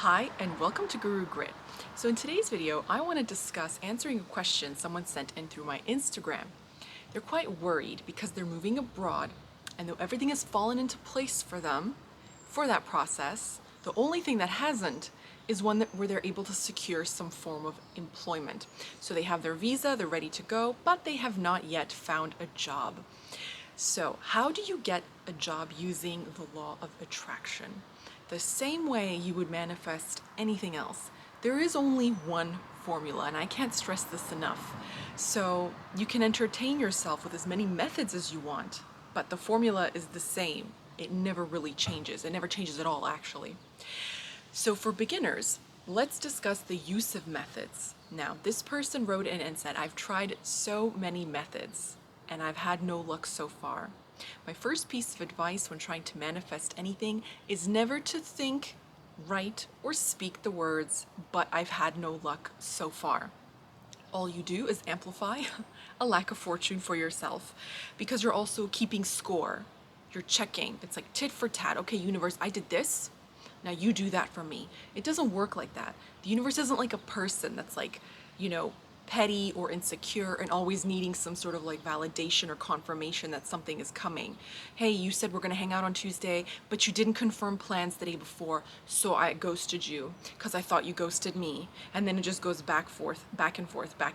Hi, and welcome to Guru Grit. So in today's video, I want to discuss answering a question someone sent in through my Instagram. They're quite worried because they're moving abroad, and though everything has fallen into place for them for that process, the only thing that hasn't is one where they're able to secure some form of employment. So they have their visa, they're ready to go, but they have not yet found a job. So, how do you get a job using the law of attraction? The same way you would manifest anything else. There is only one formula, and I can't stress this enough. So, you can entertain yourself with as many methods as you want, but the formula is the same. It never really changes. It never changes at all, actually. So, for beginners, let's discuss the use of methods. Now, this person wrote in and said, I've tried so many methods and I've had no luck so far. My first piece of advice when trying to manifest anything is never to think, write, or speak the words, but I've had no luck so far. All you do is amplify a lack of fortune for yourself because you're also keeping score. You're checking. It's like tit for tat. Okay, universe, I did this. Now you do that for me. It doesn't work like that. The universe isn't like a person that's like, petty or insecure and always needing some sort of like validation or confirmation that something is coming. Hey, you said we're gonna hang out on Tuesday, but you didn't confirm plans the day before, so I ghosted you because I thought you ghosted me. And then it just goes back and forth, back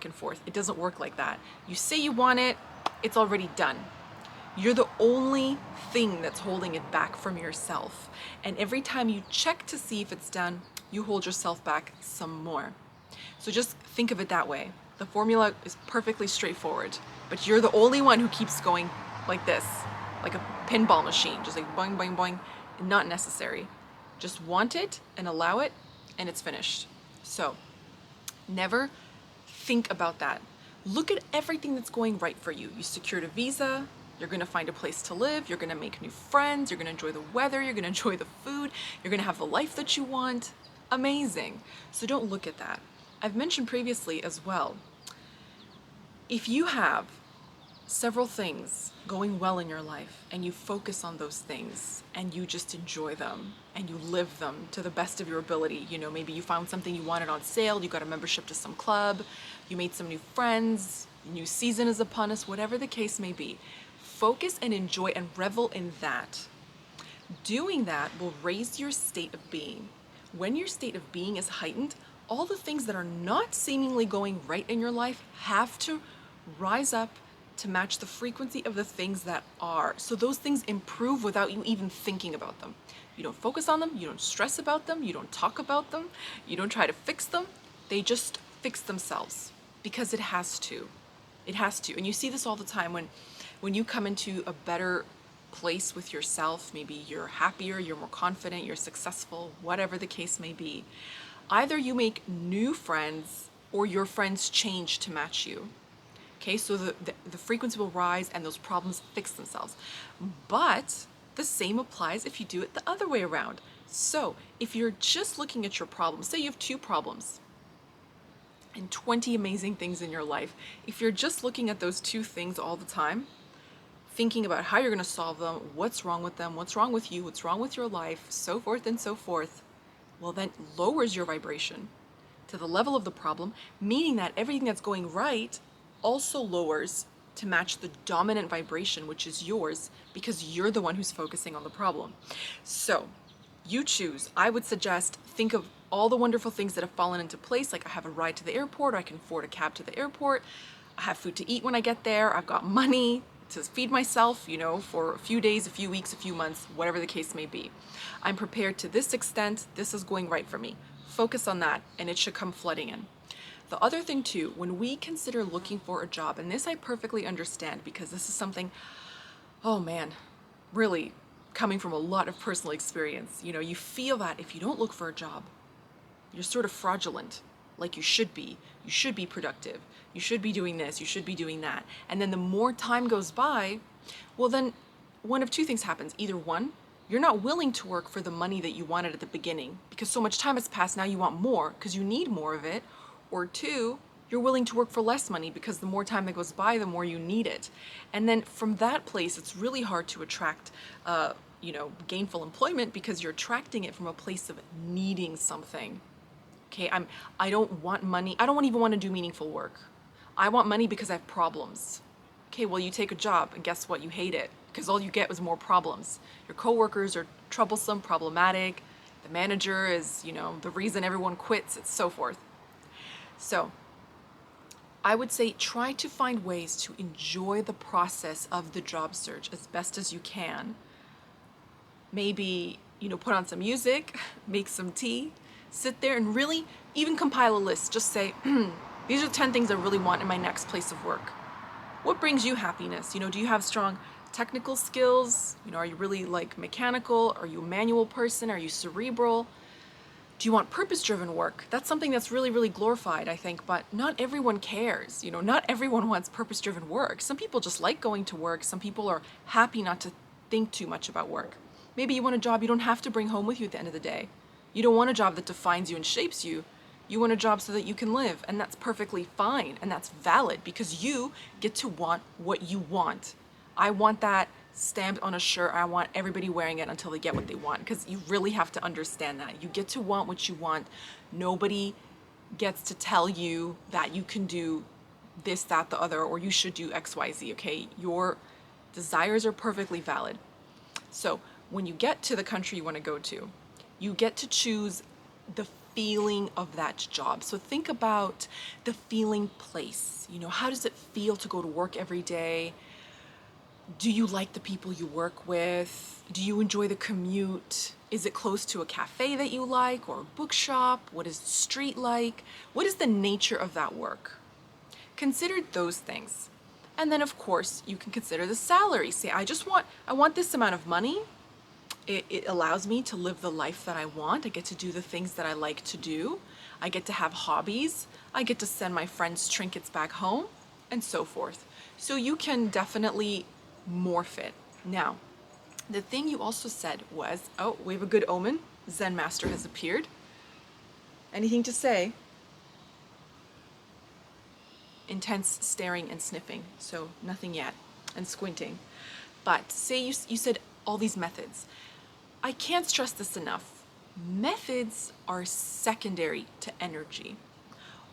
and forth. It doesn't work like that. You say you want it, it's already done. You're the only thing that's holding it back from yourself. And every time you check to see if it's done, you hold yourself back some more. So just think of it that way. The formula is perfectly straightforward, but you're the only one who keeps going like this, like a pinball machine, just like boing, boing, boing. Not necessary. Just want it and allow it, and it's finished. So never think about that. Look at everything that's going right for you. You secured a visa, you're gonna find a place to live, you're gonna make new friends, you're gonna enjoy the weather, you're gonna enjoy the food, you're gonna have the life that you want. Amazing. So don't look at that. I've mentioned previously as well, if you have several things going well in your life and you focus on those things and you just enjoy them and you live them to the best of your ability, maybe you found something you wanted on sale, you got a membership to some club, you made some new friends, new season is upon us, whatever the case may be, focus and enjoy and revel in that. Doing that will raise your state of being. When your state of being is heightened, all the things that are not seemingly going right in your life have to rise up to match the frequency of the things that are. So those things improve without you even thinking about them. You don't focus on them, you don't stress about them, you don't talk about them, you don't try to fix them. They just fix themselves because it has to. It has to. And you see this all the time when you come into a better place with yourself, maybe you're happier, you're more confident, you're successful, whatever the case may be. Either you make new friends or your friends change to match you. Okay, so the frequency will rise and those problems fix themselves. But the same applies if you do it the other way around. So if you're just looking at your problems, say you have 2 problems and 20 amazing things in your life, if you're just looking at those 2 things all the time, thinking about how you're going to solve them, what's wrong with them, what's wrong with you, what's wrong with your life, so forth and so forth, well, then lowers your vibration to the level of the problem, meaning that everything that's going right also lowers to match the dominant vibration, which is yours, because you're the one who's focusing on the problem. So you choose. I would suggest think of all the wonderful things that have fallen into place, like I have a ride to the airport, or I can afford a cab to the airport, I have food to eat when I get there, I've got money to feed myself, for a few days, a few weeks, a few months, whatever the case may be. I'm prepared to this extent, this is going right for me. Focus on that, and it should come flooding in. The other thing too, when we consider looking for a job, and this I perfectly understand because this is something, oh man, really coming from a lot of personal experience. You feel that if you don't look for a job, you're sort of fraudulent, like you should be. You should be productive. You should be doing this. You should be doing that. And then the more time goes by, well, then one of 2 things happens. Either one, you're not willing to work for the money that you wanted at the beginning because so much time has passed, now you want more because you need more of it. Or 2, you're willing to work for less money because the more time that goes by, the more you need it. And then from that place, it's really hard to attract gainful employment because you're attracting it from a place of needing something. Okay, I don't want money. I don't even want to do meaningful work. I want money because I have problems. Okay, well, you take a job and guess what? You hate it because all you get is more problems. Your coworkers are troublesome, problematic. The manager is, the reason everyone quits, and so forth. So I would say try to find ways to enjoy the process of the job search as best as you can. Maybe, put on some music, make some tea, sit there and really even compile a list. Just say, these are 10 things I really want in my next place of work. What brings you happiness? Do you have strong technical skills? Are you really like mechanical? Are you a manual person? Are you cerebral? Do you want purpose-driven work? That's something that's really, really glorified, I think, but not everyone cares. Not everyone wants purpose-driven work. Some people just like going to work. Some people are happy not to think too much about work. Maybe you want a job you don't have to bring home with you at the end of the day. You don't want a job that defines you and shapes you. You want a job so that you can live, and that's perfectly fine, and that's valid because you get to want what you want. I want that stamped on a shirt. I want everybody wearing it until they get what they want, because you really have to understand that. You get to want what you want. Nobody gets to tell you that you can do this, that, the other, or you should do X, Y, Z, okay? Your desires are perfectly valid. So when you get to the country you want to go to, you get to choose the feeling of that job. So think about the feeling place. How does it feel to go to work every day? Do you like the people you work with? Do you enjoy the commute? Is it close to a cafe that you like or a bookshop? What is the street like? What is the nature of that work? Consider those things. And then of course you can consider the salary. Say, I want this amount of money. It allows me to live the life that I want. I get to do the things that I like to do. I get to have hobbies. I get to send my friends trinkets back home, and so forth. So you can definitely morph it. Now, the thing you also said was, oh, we have a good omen. Zen Master has appeared. Anything to say? Intense staring and sniffing, so nothing yet, and squinting. But say you said all these methods. I can't stress this enough. Methods are secondary to energy.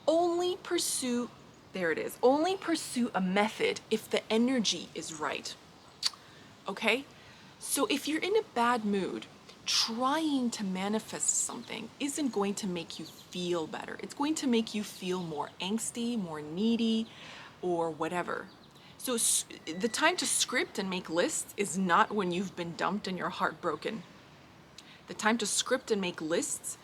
Only pursue a method if the energy is right. Okay? So if you're in a bad mood, trying to manifest something isn't going to make you feel better. It's going to make you feel more angsty, more needy, or whatever. So the time to script and make lists is not when you've been dumped and you're heartbroken. The time to script and make lists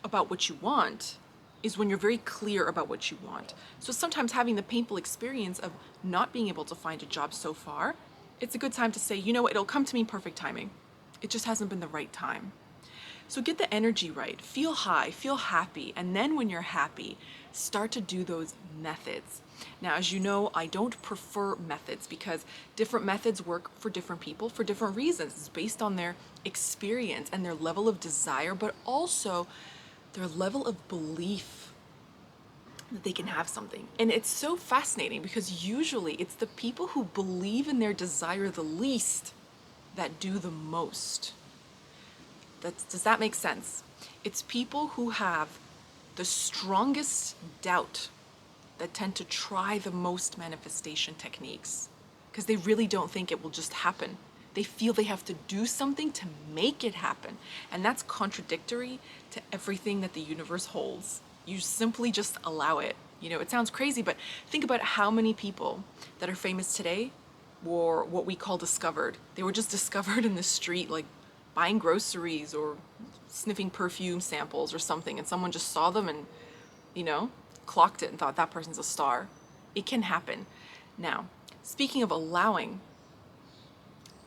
about what you want is when you're very clear about what you want. So sometimes having the painful experience of not being able to find a job so far, it's a good time to say, it'll come to me in perfect timing. It just hasn't been the right time. So get the energy right, feel high, feel happy, and then when you're happy, start to do those methods. Now, as you know, I don't prefer methods because different methods work for different people for different reasons. It's based on their experience and their level of desire, but also their level of belief that they can have something. And it's so fascinating because usually it's the people who believe in their desire the least that do the most. Does that make sense? It's people who have the strongest doubt that tend to try the most manifestation techniques because they really don't think it will just happen. They feel they have to do something to make it happen. And that's contradictory to everything that the universe holds. You simply just allow it. It sounds crazy, but think about how many people that are famous today were what we call discovered. They were just discovered in the street, like buying groceries or sniffing perfume samples or something, and someone just saw them and, clocked it and thought that person's a star. It can happen. Now, speaking of allowing,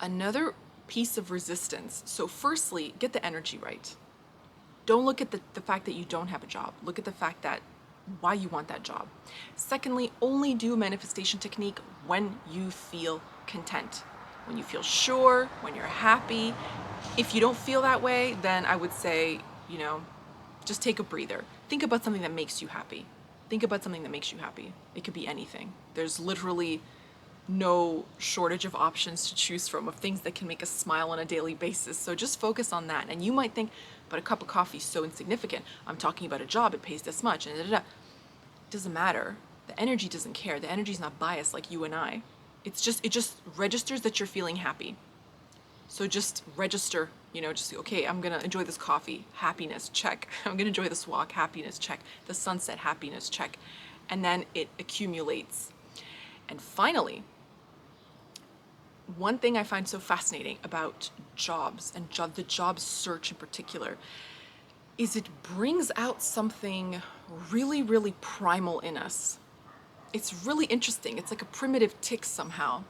another piece of resistance. So firstly, get the energy right. Don't look at the fact that you don't have a job. Look at the fact that why you want that job. Secondly, only do a manifestation technique when you feel content, when you feel sure, when you're happy. If you don't feel that way, then I would say, just take a breather. Think about something that makes you happy. Think about something that makes you happy. It could be anything. There's literally no shortage of options to choose from, of things that can make us smile on a daily basis. So just focus on that. And you might think, but a cup of coffee is so insignificant. I'm talking about a job, it pays this much, and da, da, da. It doesn't matter. The energy doesn't care. The energy is not biased like you and I. It just registers that you're feeling happy. So just register, just, okay, I'm gonna enjoy this coffee, happiness, check. I'm gonna enjoy this walk, happiness, check. The sunset, happiness, check. And then it accumulates. And finally, one thing I find so fascinating about jobs and the job search in particular is it brings out something really, really primal in us. It's really interesting. It's like a primitive tick somehow.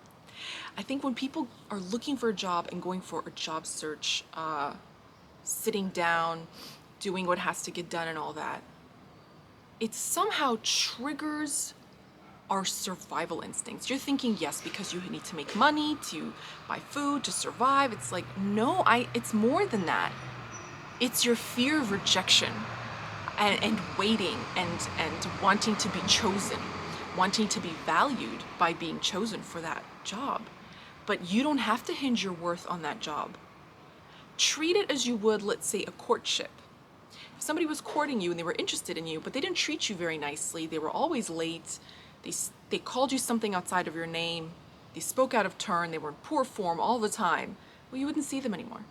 I think when people are looking for a job and going for a job search, sitting down, doing what has to get done and all that, it somehow triggers our survival instincts. You're thinking, yes, because you need to make money, to buy food, to survive. It's like, no, it's more than that. It's your fear of rejection and waiting and wanting to be chosen, wanting to be valued by being chosen for that job. But you don't have to hinge your worth on that job. Treat it as you would, let's say, a courtship. If somebody was courting you and they were interested in you, but they didn't treat you very nicely, they were always late, they called you something outside of your name, they spoke out of turn, they were in poor form all the time, well, you wouldn't see them anymore.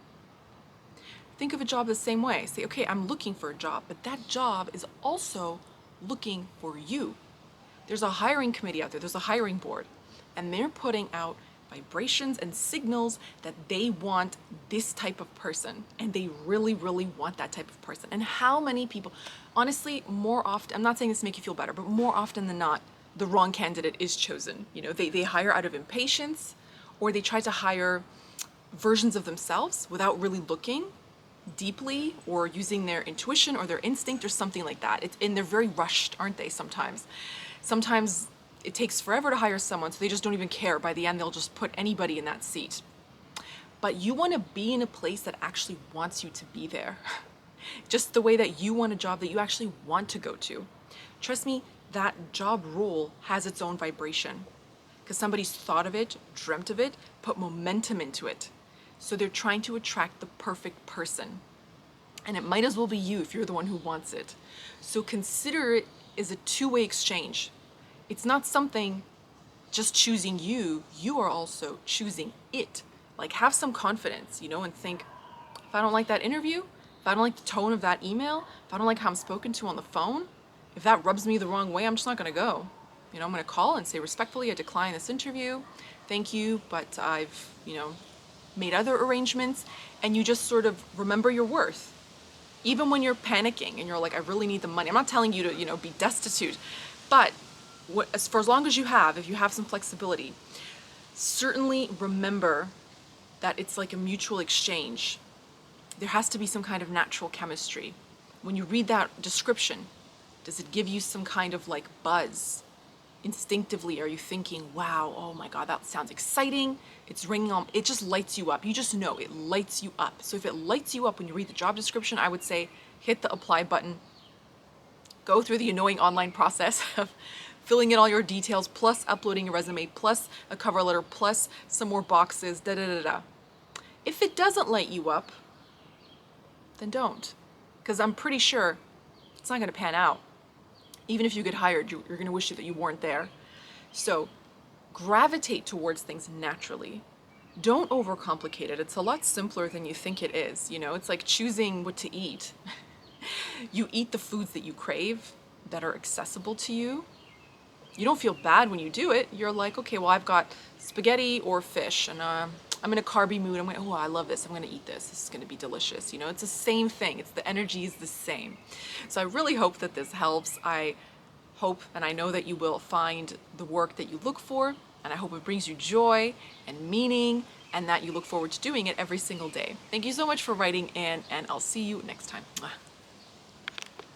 Think of a job the same way. Say, okay, I'm looking for a job, but that job is also looking for you. There's a hiring committee out there, there's a hiring board, and they're putting out vibrations and signals that they want this type of person, and they really, really want that type of person. And how many people, honestly, more often, I'm not saying this to make you feel better, but more often than not, the wrong candidate is chosen. They hire out of impatience, or they try to hire versions of themselves without really looking deeply or using their intuition or their instinct or something like that. And they're very rushed, aren't they, sometimes? Sometimes it takes forever to hire someone, so they just don't even care. By the end, they'll just put anybody in that seat. But you want to be in a place that actually wants you to be there. Just the way that you want a job that you actually want to go to. Trust me, that job role has its own vibration because somebody's thought of it, dreamt of it, put momentum into it. So they're trying to attract the perfect person. And it might as well be you if you're the one who wants it. So consider it as a two-way exchange. It's not something just choosing you, you are also choosing it. Like, have some confidence, and think, if I don't like that interview, if I don't like the tone of that email, if I don't like how I'm spoken to on the phone, if that rubs me the wrong way, I'm just not gonna go. I'm gonna call and say, respectfully, I decline this interview. Thank you, but I've, made other arrangements. And you just sort of remember your worth. Even when you're panicking and you're like, I really need the money. I'm not telling you to, be destitute, but for as long as you have, if you have some flexibility, certainly remember that it's like a mutual exchange. There has to be some kind of natural chemistry. When you read that description, does it give you some kind of like buzz? Instinctively, are you thinking, wow, oh my God, that sounds exciting. It's ringing on, it just lights you up. You just know it lights you up. So if it lights you up when you read the job description, I would say hit the apply button, go through the annoying online process of filling in all your details, plus uploading a resume, plus a cover letter, plus some more boxes, da da da da. If it doesn't light you up, then don't. Because I'm pretty sure it's not gonna pan out. Even if you get hired, you're gonna wish that you weren't there. So gravitate towards things naturally. Don't overcomplicate it. It's a lot simpler than you think it is. It's like choosing what to eat. You eat the foods that you crave, that are accessible to you. You don't feel bad when you do it. You're like, okay, well, I've got spaghetti or fish, and I'm in a carby mood. I'm like, oh, I love this. I'm gonna eat this. This is gonna be delicious. It's the same thing. The energy is the same. So I really hope that this helps. I hope and I know that you will find the work that you look for, and I hope it brings you joy and meaning, and that you look forward to doing it every single day. Thank you so much for writing in, and I'll see you next time. Mwah.